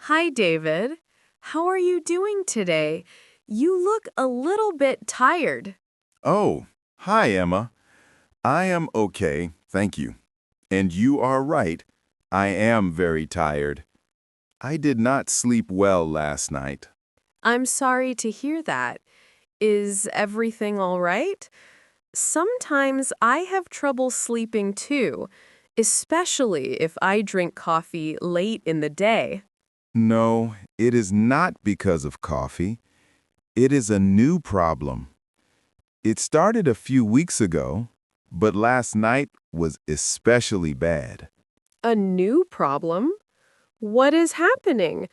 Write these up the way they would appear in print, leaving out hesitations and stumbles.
Hi, David. How are you doing today? You look a little bit tired. Oh, hi, Emma. I am okay, thank you. And you are right. I am very tired. I did not sleep well last night. I'm sorry to hear that. Is everything all right? Sometimes I have trouble sleeping too, especially if I drink coffee late in the day. No, it is not because of coffee. It is a new problem. It started a few weeks ago, but last night was especially bad. A new problem? What is happening?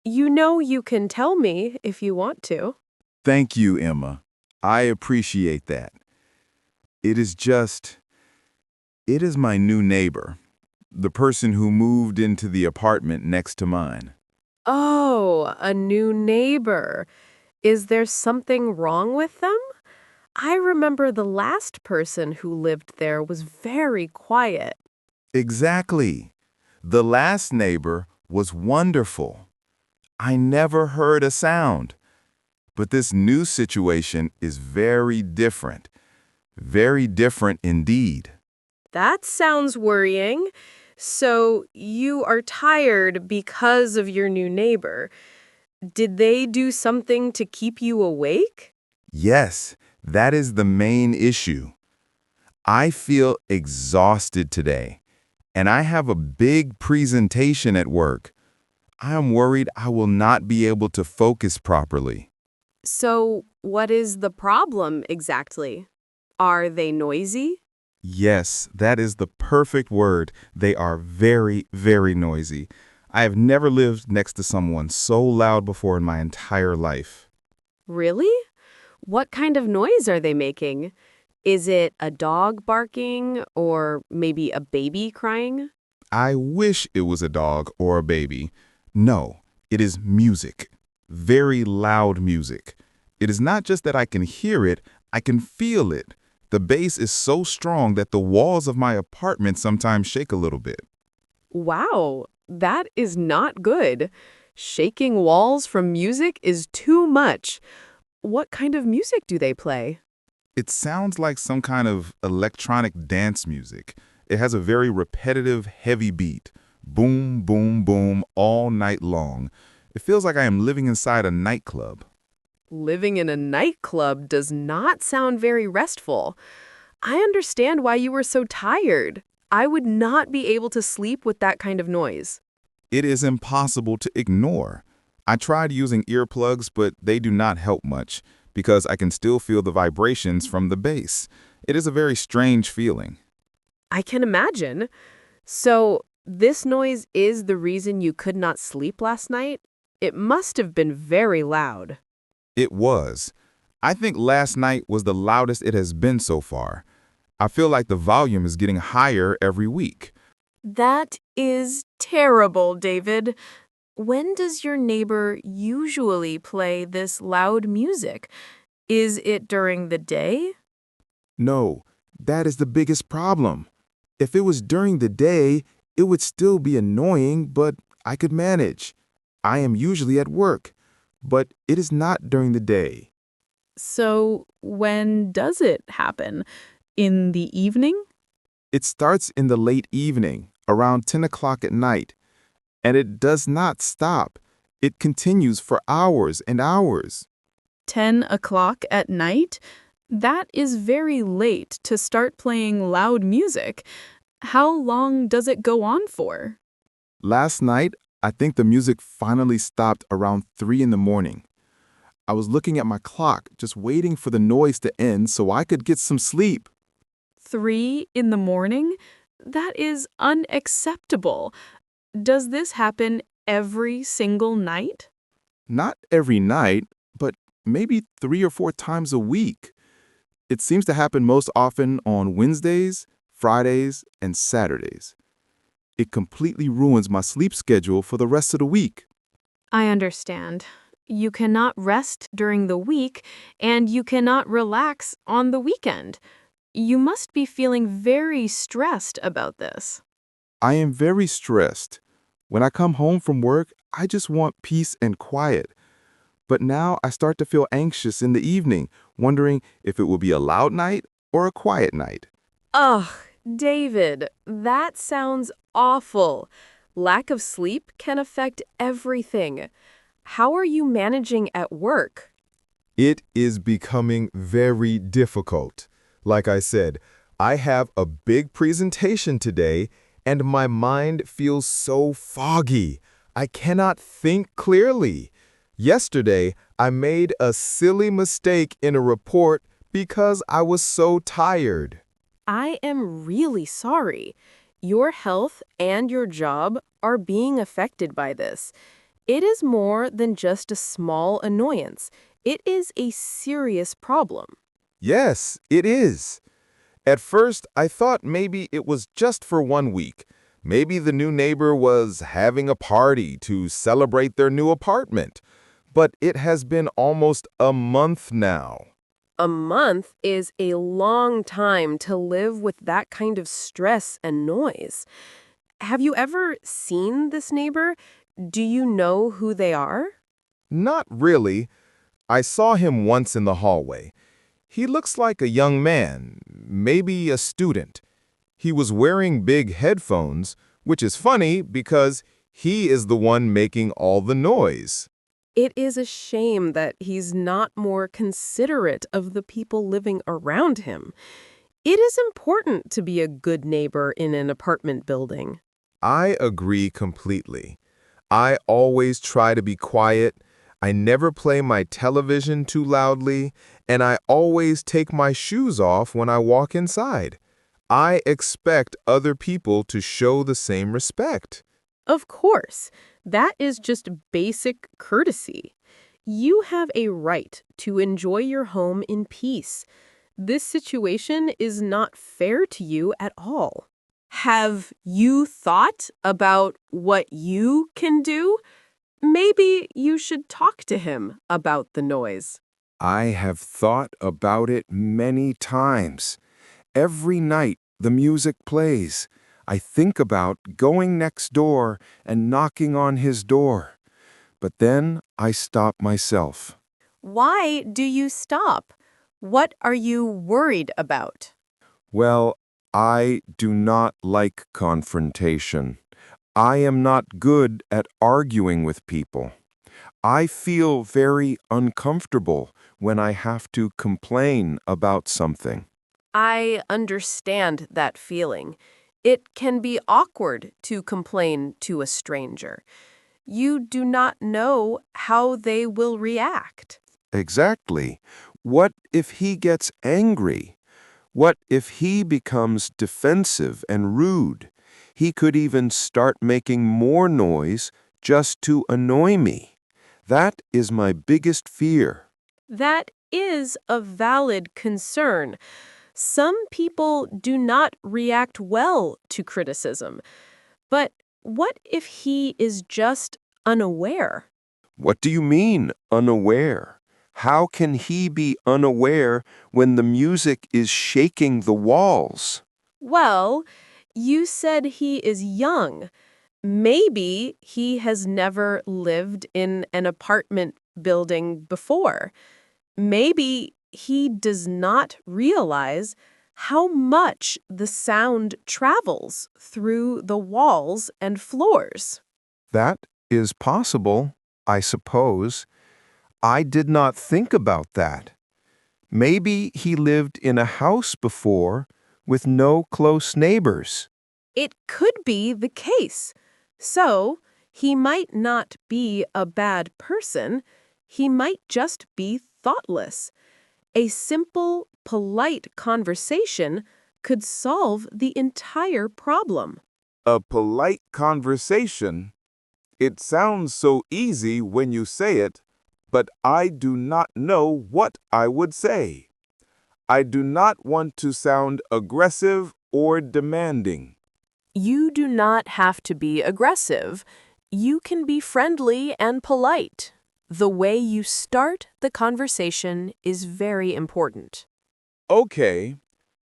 You know you can tell me if you want to. Thank you, Emma. I appreciate that. It is just, it is my new neighbor, the person who moved into the apartment next to mine. Oh, a new neighbor. Is there something wrong with them? I remember the last person who lived there was very quiet. Exactly. The last neighbor was wonderful. I never heard a sound. But this new situation is very different indeed. That sounds worrying. So, you are tired because of your new neighbor. Did they do something to keep you awake? Yes, that is the main issue. I feel exhausted today, and I have a big presentation at work. I am worried I will not be able to focus properly. So, what is the problem exactly? Are they noisy? Yes, that is the perfect word. They are very noisy. I have never lived next to someone so loud before in my entire life. Really? What kind of noise are they making? Is it a dog barking or maybe a baby crying? I wish it was a dog or a baby. No, it is music. Very loud music. It is not just that I can hear it, I can feel it. The bass is so strong that the walls of my apartment sometimes shake a little bit. Wow, that is not good. Shaking walls from music is too much. What kind of music do they play? It sounds like some kind of electronic dance music. It has a very repetitive, heavy beat. Boom, boom, boom, all night long. It feels like I am living inside a nightclub. Living in a nightclub does not sound very restful. I understand why you were so tired. I would not be able to sleep with that kind of noise. It is impossible to ignore. I tried using earplugs, but they do not help much because I can still feel the vibrations from the bass. It is a very strange feeling. I can imagine. So, this noise is the reason you could not sleep last night? It must have been very loud. It was. I think last night was the loudest it has been so far. I feel like the volume is getting higher every week. That is terrible, David. When does your neighbor usually play this loud music? Is it during the day? No, that is the biggest problem. If it was during the day, it would still be annoying, but I could manage. I am usually at work, but it is not during the day. So, when does it happen? In the evening? It starts in the late evening, around 10 o'clock at night, and it does not stop. It continues for hours and hours. 10 o'clock at night? That is very late to start playing loud music. How long does it go on for? Last night, I think the music finally stopped around 3 in the morning. I was looking at my clock, just waiting for the noise to end so I could get some sleep. 3 in the morning? That is unacceptable. Does this happen every single night? Not every night, but maybe 3 or 4 times a week. It seems to happen most often on Wednesdays, Fridays, and Saturdays. It completely ruins my sleep schedule for the rest of the week. I understand. You cannot rest during the week, and you cannot relax on the weekend. You must be feeling very stressed about this. I am very stressed. When I come home from work, I just want peace and quiet. But now I start to feel anxious in the evening, wondering if it will be a loud night or a quiet night. Ugh, David, that sounds awful. Lack of sleep can affect everything. How are you managing at work? It is becoming very difficult. Like I said, I have a big presentation today, and my mind feels so foggy. I cannot think clearly. Yesterday, I made a silly mistake in a report because I was so tired. I am really sorry. Your health and your job are being affected by this. It is more than just a small annoyance. It is a serious problem. Yes, it is. At first, I thought maybe it was just for 1 week. Maybe the new neighbor was having a party to celebrate their new apartment. But it has been almost a month now. A month is a long time to live with that kind of stress and noise. Have you ever seen this neighbor? Do you know who they are? Not really. I saw him once in the hallway. He looks like a young man, maybe a student. He was wearing big headphones, which is funny because he is the one making all the noise. It is a shame that he's not more considerate of the people living around him. It is important to be a good neighbor in an apartment building. I agree completely. I always try to be quiet. I never play my television too loudly, and I always take my shoes off when I walk inside. I expect other people to show the same respect. Of course, that is just basic courtesy. You have a right to enjoy your home in peace. This situation is not fair to you at all. Have you thought about what you can do? Maybe you should talk to him about the noise. I have thought about it many times. Every night the music plays. I think about going next door and knocking on his door. But then I stop myself. Why do you stop? What are you worried about? Well, I do not like confrontation. I am not good at arguing with people. I feel very uncomfortable when I have to complain about something. I understand that feeling. It can be awkward to complain to a stranger. You do not know how they will react. Exactly. What if he gets angry? What if he becomes defensive and rude? He could even start making more noise just to annoy me. That is my biggest fear. That is a valid concern. Some people do not react well to criticism. But what if he is just unaware? What do you mean, unaware? How can he be unaware when the music is shaking the walls? Well, you said he is young. Maybe he has never lived in an apartment building before. Maybe he does not realize how much the sound travels through the walls and floors. That is possible, I suppose. I did not think about that. Maybe he lived in a house before with no close neighbors. It could be the case. So, he might not be a bad person. He might just be thoughtless. A simple, polite conversation could solve the entire problem. A polite conversation. It sounds so easy when you say it, but I do not know what I would say. I do not want to sound aggressive or demanding. You do not have to be aggressive. You can be friendly and polite. The way you start the conversation is very important. Okay,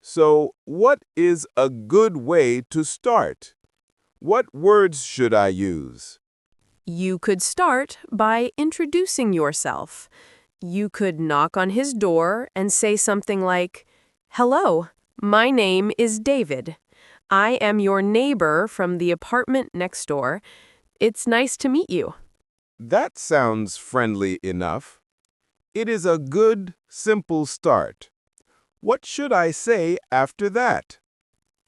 so what is a good way to start? What words should I use? You could start by introducing yourself. You could knock on his door and say something like, "Hello, my name is David. I am your neighbor from the apartment next door. It's nice to meet you." That sounds friendly enough. It is a good, simple start. What should I say after that?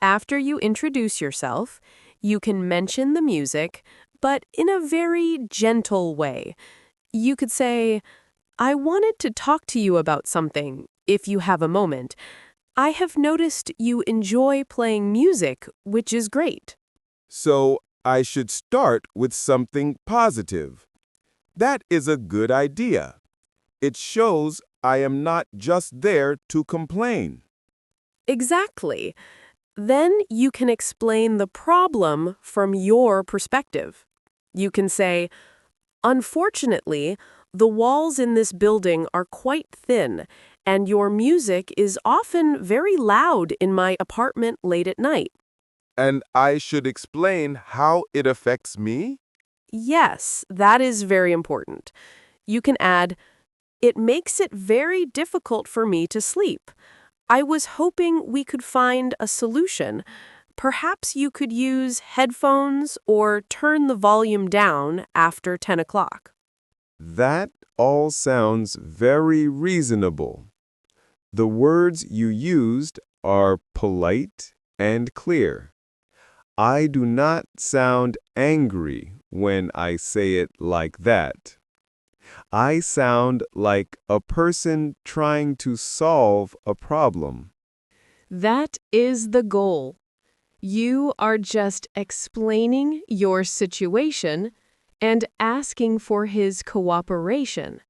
After you introduce yourself, you can mention the music, but in a very gentle way. You could say, "I wanted to talk to you about something, if you have a moment. I have noticed you enjoy playing music, which is great." So I should start with something positive. That is a good idea. It shows I am not just there to complain. Exactly. Then you can explain the problem from your perspective. You can say, "Unfortunately, the walls in this building are quite thin, and your music is often very loud in my apartment late at night." And I should explain how it affects me? Yes, that is very important. You can add, "It makes it very difficult for me to sleep. I was hoping we could find a solution. Perhaps you could use headphones or turn the volume down after 10 o'clock." That all sounds very reasonable. The words you used are polite and clear. I do not sound angry when I say it like that. I sound like a person trying to solve a problem. That is the goal. You are just explaining your situation and asking for his cooperation.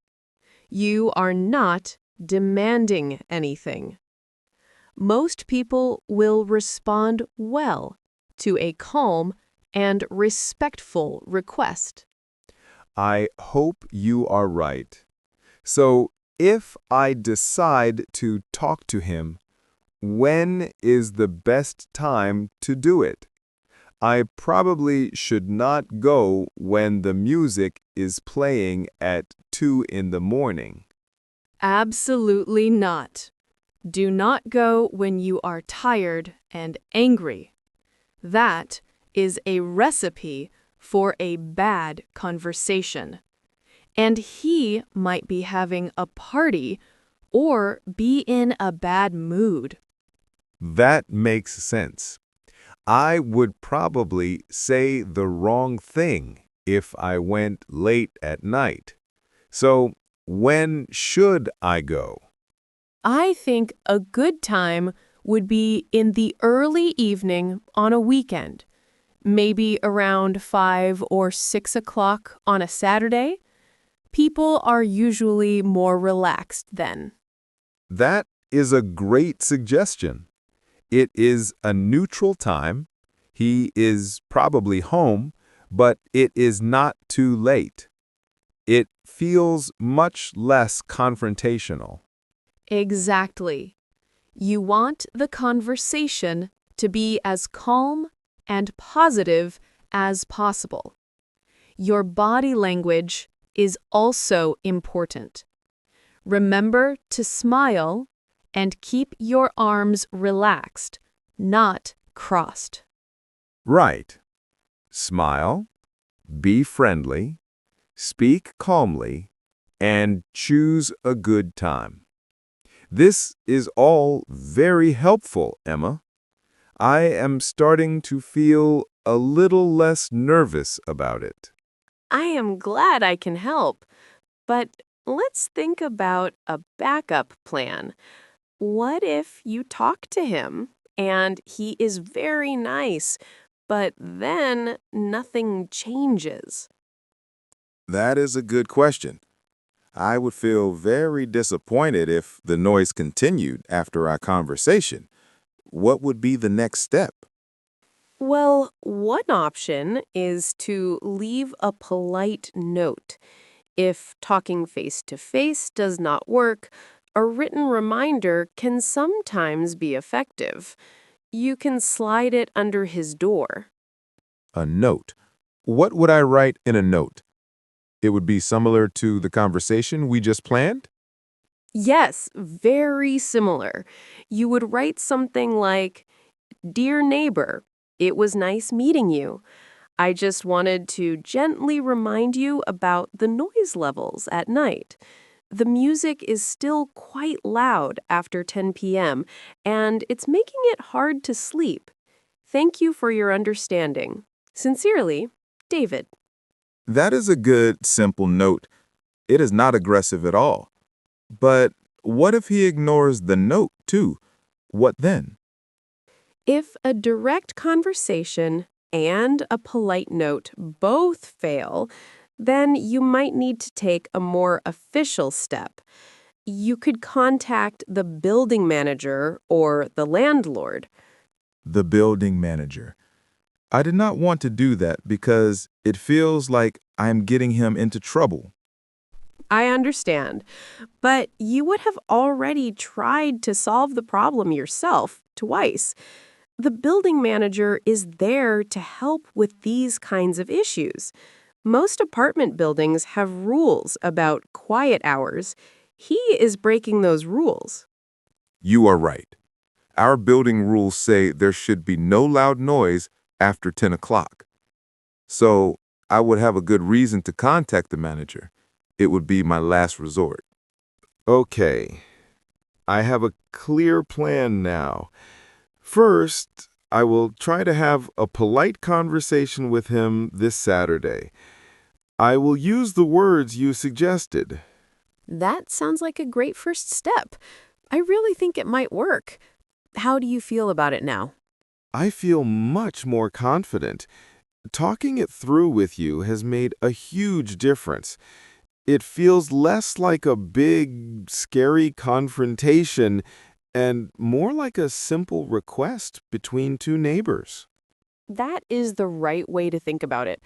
You are not demanding anything. Most people will respond well to a calm and respectful request. I hope you are right. So, if I decide to talk to him, when is the best time to do it? I probably should not go when the music is playing at 2 in the morning. Absolutely not. Do not go when you are tired and angry. That is a recipe for a bad conversation. And he might be having a party or be in a bad mood. That makes sense. I would probably say the wrong thing if I went late at night. So, when should I go? I think a good time would be in the early evening on a weekend, maybe around 5 or 6 o'clock on a Saturday. People are usually more relaxed then. That is a great suggestion. It is a neutral time. He is probably home, but it is not too late. It feels much less confrontational. Exactly. You want the conversation to be as calm and positive as possible. Your body language is also important. Remember to smile and keep your arms relaxed, not crossed. Right. Smile, be friendly, speak calmly, and choose a good time. This is all very helpful, Emma. I am starting to feel a little less nervous about it. I am glad I can help, but let's think about a backup plan. What if you talk to him and he is very nice, but then nothing changes? That is a good question. I would feel very disappointed if the noise continued after our conversation. What would be the next step? Well, one option is to leave a polite note. If talking face to face does not work, a written reminder can sometimes be effective. You can slide it under his door. A note. What would I write in a note? It would be similar to the conversation we just planned? Yes, very similar. You would write something like, Dear neighbor, it was nice meeting you. I just wanted to gently remind you about the noise levels at night. The music is still quite loud after 10 p.m., and it's making it hard to sleep. Thank you for your understanding. Sincerely, David. That is a good, simple note. It is not aggressive at all. But what if he ignores the note, too? What then? If a direct conversation and a polite note both fail, then you might need to take a more official step. You could contact the building manager or the landlord. The building manager. I did not want to do that because it feels like I'm getting him into trouble. I understand, but you would have already tried to solve the problem yourself twice. The building manager is there to help with these kinds of issues. Most apartment buildings have rules about quiet hours. He is breaking those rules. You are right. Our building rules say there should be no loud noise after 10 o'clock. So I would have a good reason to contact the manager. It would be my last resort. Okay. I have a clear plan now. First, I will try to have a polite conversation with him this Saturday. I will use the words you suggested. That sounds like a great first step. I really think it might work. How do you feel about it now? I feel much more confident. Talking it through with you has made a huge difference. It feels less like a big, scary confrontation and more like a simple request between two neighbors. That is the right way to think about it.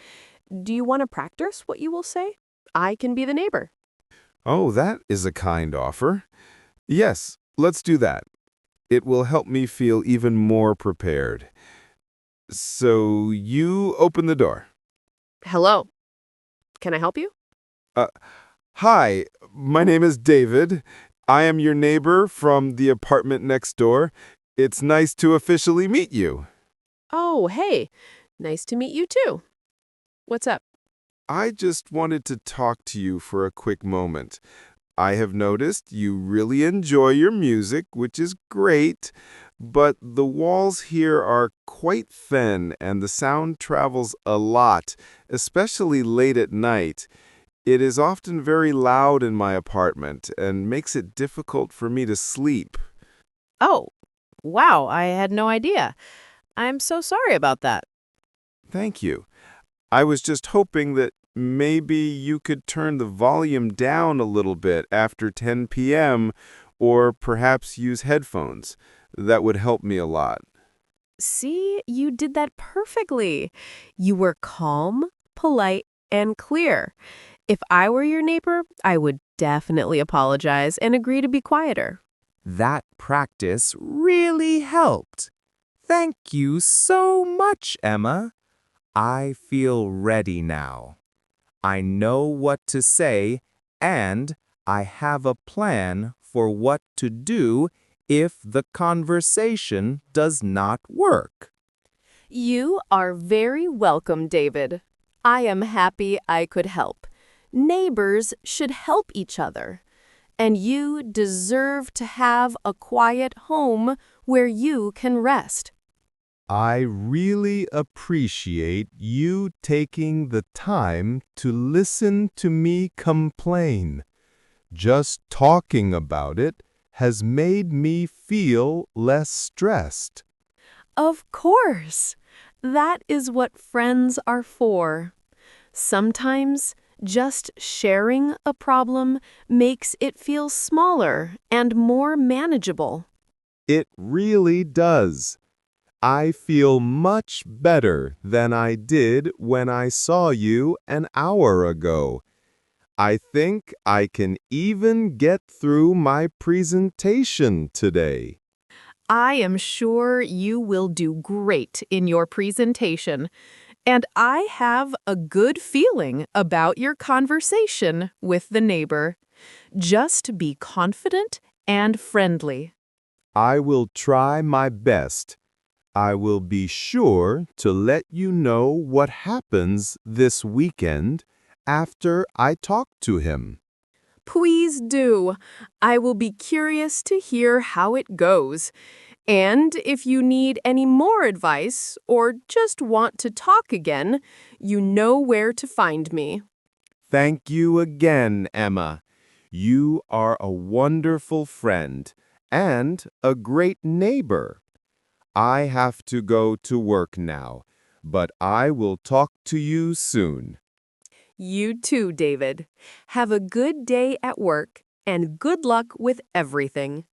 Do you want to practice what you will say? I can be the neighbor. Oh, that is a kind offer. Yes, let's do that. It will help me feel even more prepared. So you open the door. Hello. Can I help you? Hi, my name is David. I am your neighbor from the apartment next door. It's nice to officially meet you. Oh, hey. Nice to meet you too. What's up? I just wanted to talk to you for a quick moment. I have noticed you really enjoy your music, which is great, but the walls here are quite thin and the sound travels a lot, especially late at night. It is often very loud in my apartment and makes it difficult for me to sleep. Oh, wow, I had no idea. I'm so sorry about that. Thank you. I was just hoping that maybe you could turn the volume down a little bit after 10 p.m. or perhaps use headphones. That would help me a lot. See, you did that perfectly. You were calm, polite, and clear. If I were your neighbor, I would definitely apologize and agree to be quieter. That practice really helped. Thank you so much, Emma. I feel ready now. I know what to say, and I have a plan for what to do if the conversation does not work. You are very welcome, David. I am happy I could help. Neighbors should help each other. And you deserve to have a quiet home where you can rest. I really appreciate you taking the time to listen to me complain. Just talking about it has made me feel less stressed. Of course. That is what friends are for. Sometimes just sharing a problem makes it feel smaller and more manageable. It really does. I feel much better than I did when I saw you an hour ago. I think I can even get through my presentation today. I am sure you will do great in your presentation. And I have a good feeling about your conversation with the neighbor. Just be confident and friendly. I will try my best. I will be sure to let you know what happens this weekend after I talk to him. Please do. I will be curious to hear how it goes. And if you need any more advice or just want to talk again, you know where to find me. Thank you again, Emma. You are a wonderful friend and a great neighbor. I have to go to work now, but I will talk to you soon. You too, David. Have a good day at work and good luck with everything.